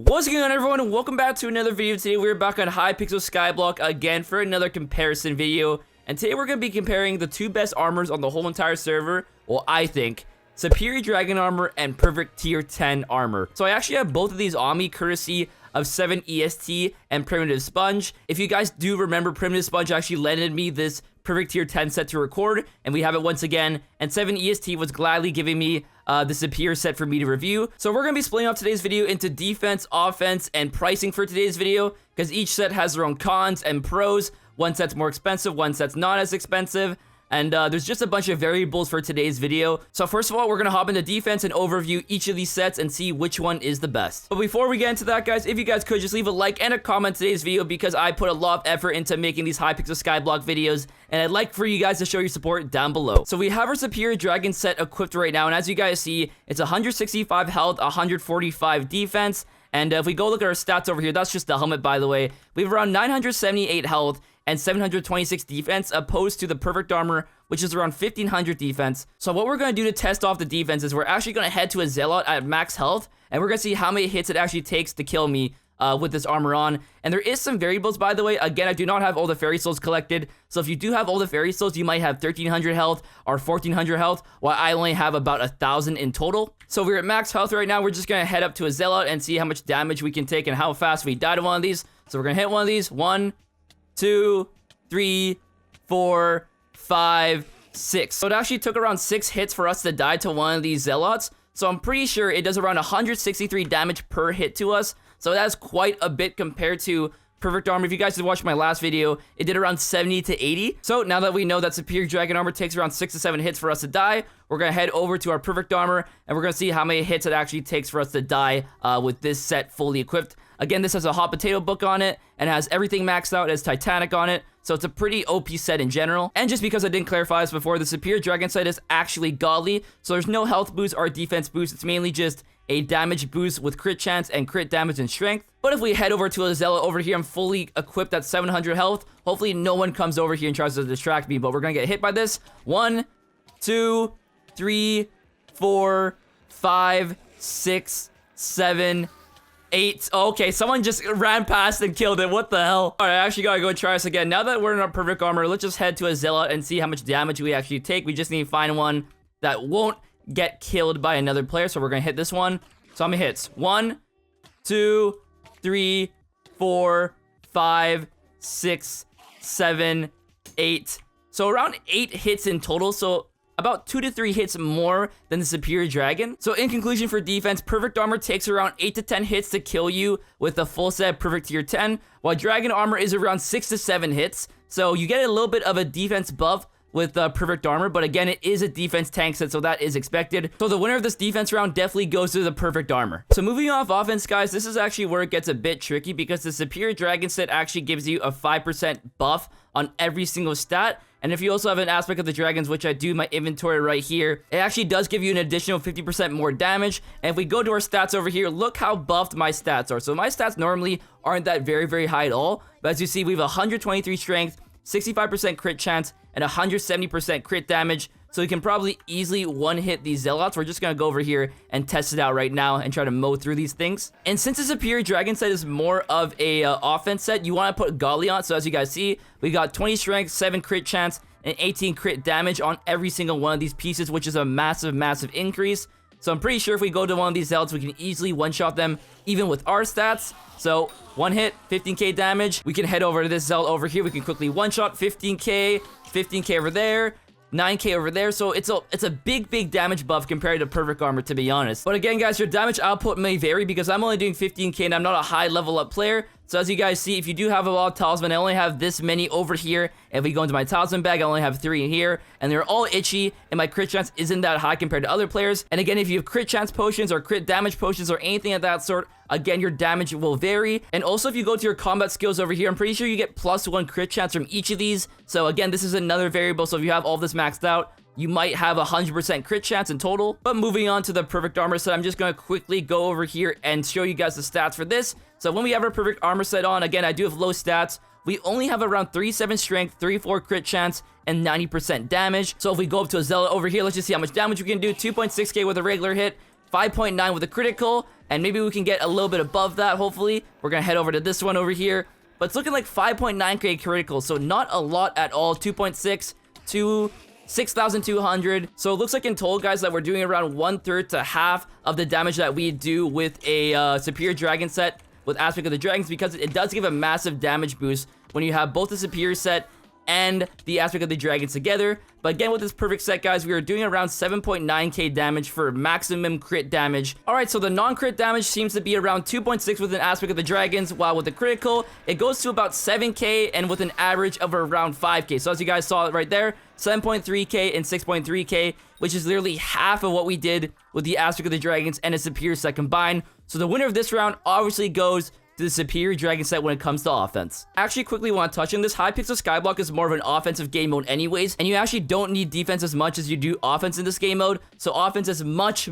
What's going on, everyone, and welcome back to another video. Today we're back on Hypixel Skyblock again for another comparison video, and today we're going to be comparing the two best armors on the whole entire server. Well, I think Superior Dragon Armor and Perfect Tier 10 Armor. So I actually have both of these on me courtesy of 7 EST and Primitive Sponge. If you guys do remember, Primitive Sponge actually lended me this Perfect Tier 10 set to record, and we have it once again, and 7 EST was gladly giving me the Superior set for me to review. So we're going to be splitting up today's video into defense, offense, and pricing for today's video, because each set has their own cons and pros. One set's more expensive, one set's not as expensive, and there's just a bunch of variables for today's video. So first of all, we're going to hop into defense and overview each of these sets and see which one is the best. But before we get into that, guys, if you guys could just leave a like and a comment today's video, because I put a lot of effort into making these Hypixel Skyblock videos, and I'd like for you guys to show your support down below. So we have our Superior Dragon set equipped right now, and as you guys see, it's 165 health, 145 defense, and if we go look at our stats over here, that's just the helmet, by the way. We have around 978 health and 726 defense, opposed to the Perfect Armor, which is around 1500 defense. So what we're going to do to test off the defense is we're actually going to head to a Zealot at max health, and we're going to see how many hits it actually takes to kill me with this armor on. And there is some variables, by the way. Again, I do not have all the fairy souls collected, so if you do have all the fairy souls, you might have 1300 health or 1400 health, while I only have about 1000 in total. So we're at max health right now. We're just going to head up to a Zealot and see how much damage we can take and how fast we die to one of these. So we're going to hit one of these. 1, 2, 3, 4, 5, 6. So it actually took around 6 hits for us to die to one of these Zealots. So I'm pretty sure it does around 163 damage per hit to us. So that's quite a bit compared to Perfect Armor. If you guys did watch my last video, it did around 70 to 80. So now that we know that Superior Dragon Armor takes around 6 to 7 hits for us to die, we're going to head over to our Perfect Armor, and we're going to see how many hits it actually takes for us to die with this set fully equipped. Again, this has a hot potato book on it, and has everything maxed out. It has Titanic on it, so it's a pretty OP set in general. And just because I didn't clarify this before, the Superior Dragon set is actually godly, so there's no health boost or defense boost. It's mainly just a damage boost with crit chance and crit damage and strength. But if we head over to a Zealot over here, I'm fully equipped at 700 health. Hopefully no one comes over here and tries to distract me, but we're gonna get hit by this. 1, 2, 3, 4, 5, 6, 7, 8. Okay, someone just ran past and killed it. What the hell? All right, I actually gotta go try this again. Now that we're in our Perfect Armor, let's just head to a Zealot and see how much damage we actually take. We just need to find one that won't get killed by another player, so we're gonna hit this one. So how many hits? 1, 2, 3, 4, 5, 6, 7, 8. So around 8 hits in total, so about 2 to 3 hits more than the Superior Dragon. So in conclusion, for defense, Perfect Armor takes around 8 to 10 hits to kill you with a full set Perfect Tier 10, while Dragon Armor is around 6 to 7 hits. So you get a little bit of a defense buff with Perfect Armor, but again, it is a defense tank set, so that is expected. So the winner of this defense round definitely goes to the Perfect Armor. So moving off offense, guys, this is actually where it gets a bit tricky, because the Superior Dragon set actually gives you a 5% buff on every single stat. And if you also have an aspect of the dragons, which I do in my inventory right here, it actually does give you an additional 50% more damage. And if we go to our stats over here, look how buffed my stats are. So my stats normally aren't that very high at all, but as you see, we have 123 strength, 65% crit chance, and 170% crit damage. So we can probably easily one-hit these Zealots. We're just going to go over here and test it out right now and try to mow through these things. And since the Superior Dragon set is more of a offense set, you want to put Godly on. So as you guys see, we got 20 strength, 7 crit chance, and 18 crit damage on every single one of these pieces, which is a massive increase. So I'm pretty sure if we go to one of these Zealots, we can easily one-shot them, even with our stats. So one hit, 15k damage. We can head over to this Zealot over here. We can quickly one-shot 15k, 15k over there, 9k over there. So it's a big damage buff compared to Perfect Armor, to be honest. But again, guys, your damage output may vary, because I'm only doing 15k and I'm not a high level up player. So as you guys see, if you do have a lot of talisman, I only have this many over here. If we go into my talisman bag, I only have 3 in here, and they're all itchy, and my crit chance isn't that high compared to other players. And again, if you have crit chance potions or crit damage potions or anything of that sort, again, your damage will vary. And also, if you go to your combat skills over here, I'm pretty sure you get +1 crit chance from each of these. So again, this is another variable. So if you have all this maxed out, you might have 100% crit chance in total. But moving on to the Perfect Armor set, I'm just going to quickly go over here and show you guys the stats for this. So when we have our Perfect Armor set on, again, I do have low stats. We only have around 37 strength, 34 crit chance, and 90% damage. So if we go up to a Zealot over here, let's just see how much damage we can do. 2.6k with a regular hit, 5.9 with a critical, and maybe we can get a little bit above that, hopefully. We're gonna head over to this one over here, but it's looking like 5.9k critical, so not a lot at all. 2.6 to 6,200. So it looks like in total, guys, that we're doing around 1/3 to half of the damage that we do with a superior dragon set with Aspect of the Dragons, because it does give a massive damage boost when you have both the superior set and the Aspect of the Dragons together. But again, with this perfect set, guys, we are doing around 7.9k damage for maximum crit damage. Alright, so the non-crit damage seems to be around 2.6 with an Aspect of the Dragons, while with the critical, it goes to about 7k and with an average of around 5k. So as you guys saw right there, 7.3k and 6.3k, which is literally half of what we did with the Aspect of the Dragons and a superior set combined. So the winner of this round obviously goes to the superior dragon set when it comes to offense. I actually quickly want to touch on this. Hypixel Skyblock is more of an offensive game mode anyways, and you actually don't need defense as much as you do offense in this game mode. So offense is much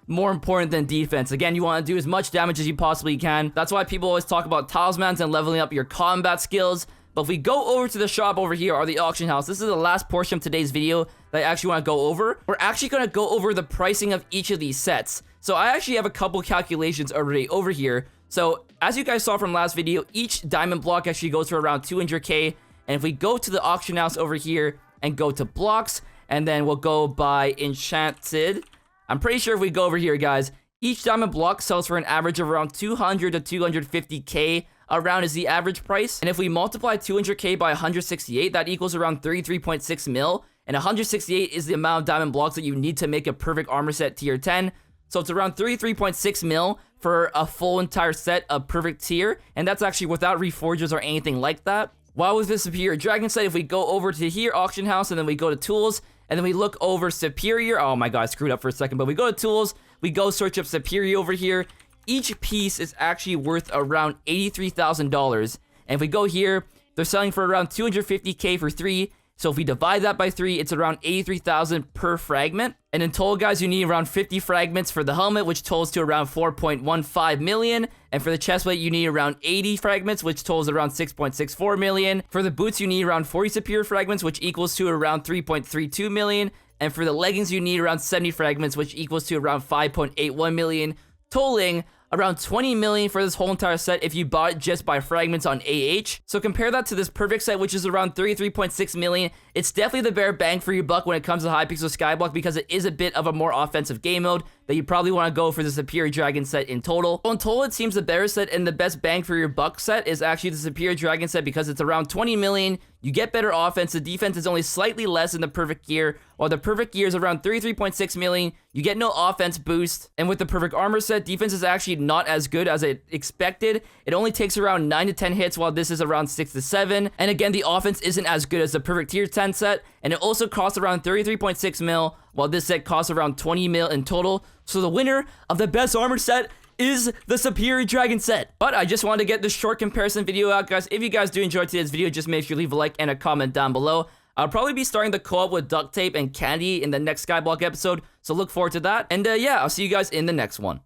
more important than defense. Again, you want to do as much damage as you possibly can. That's why people always talk about talismans and leveling up your combat skills. But if we go over to the shop over here, or the auction house, this is the last portion of today's video that I actually want to go over. We're actually going to go over the pricing of each of these sets. So I actually have a couple calculations already over here. So as you guys saw from last video, each diamond block actually goes for around 200k. And if we go to the auction house over here and go to blocks, and then we'll go by enchanted, I'm pretty sure if we go over here, guys, each diamond block sells for an average of around 200 to 250k. Around is the average price. And if we multiply 200k by 168, that equals around 33.6 mil. And 168 is the amount of diamond blocks that you need to make a perfect armor set tier 10. So it's around 33.6 mil for a full entire set of perfect tier. And that's actually without reforges or anything like that. While with the superior dragon set, if we go over to here, auction house, and then we go to tools, and then we look over superior. Oh my god, I screwed up for a second. But we go to tools, we go search up superior over here. Each piece is actually worth around $83,000. And if we go here, they're selling for around 250k for 3. So if we divide that by 3, it's around 83,000 per fragment. And in total, guys, you need around 50 fragments for the helmet, which totals to around 4.15 million. And for the chestplate, you need around 80 fragments, which totals around 6.64 million. For the boots, you need around 40 superior fragments, which equals to around 3.32 million. And for the leggings, you need around 70 fragments, which equals to around 5.81 million, totaling around 20 million for this whole entire set if you bought it just by fragments on AH. So compare that to this perfect set, which is around 33.6 million. It's definitely the bare bang for your buck when it comes to Hypixel Skyblock, because it is a bit of a more offensive game mode that you probably want to go for the superior dragon set in total. Well, in total, it seems the better set and the best bang for your buck set is actually the superior dragon set, because it's around 20 million. You get better offense. The defense is only slightly less than the perfect gear, while the perfect gear is around 33.6 million. You get no offense boost. And with the perfect armor set, defense is actually not as good as I expected. It only takes around 9 to 10 hits, while this is around 6 to 7. And again, the offense isn't as good as the perfect tier 10 set. And it also costs around 33.6 mil, while this set costs around 20 mil in total. So the winner of the best armor set is the superior dragon set. But I just wanted to get this short comparison video out, guys. If you guys do enjoy today's video, just make sure you leave a like and a comment down below. I'll probably be starting the co-op with Duct Tape and Candy in the next Skyblock episode, so look forward to that. And yeah, I'll see you guys in the next one.